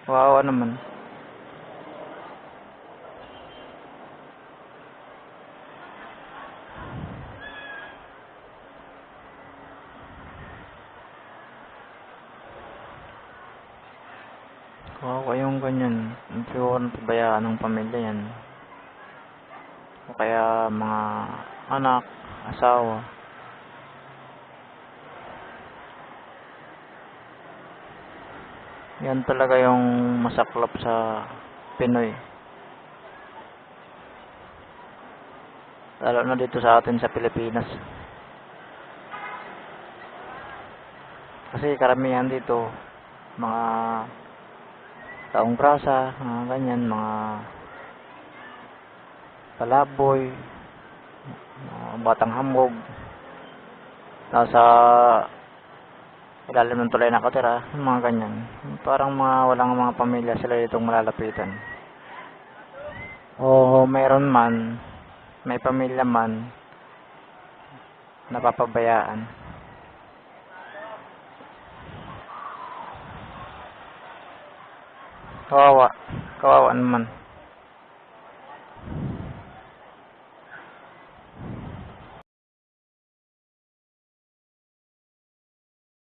Kawawa naman. Kawawa yung ganyan. Siguro napabayaan ng pamilya yan. O kaya mga anak, asawa. Yan talaga yung masaklap sa Pinoy. Lalo na dito sa atin sa Pilipinas. Kasi karamihan dito, mga taong grasa, mga ganyan, mga palaboy, mga batang hambog, nasa ilalim ng tulay nakatira, mga ganyan. Parang walang mga pamilya sila ditong malalapitan. O mayroon man, may pamilya man, napapabayaan. Kawawa naman.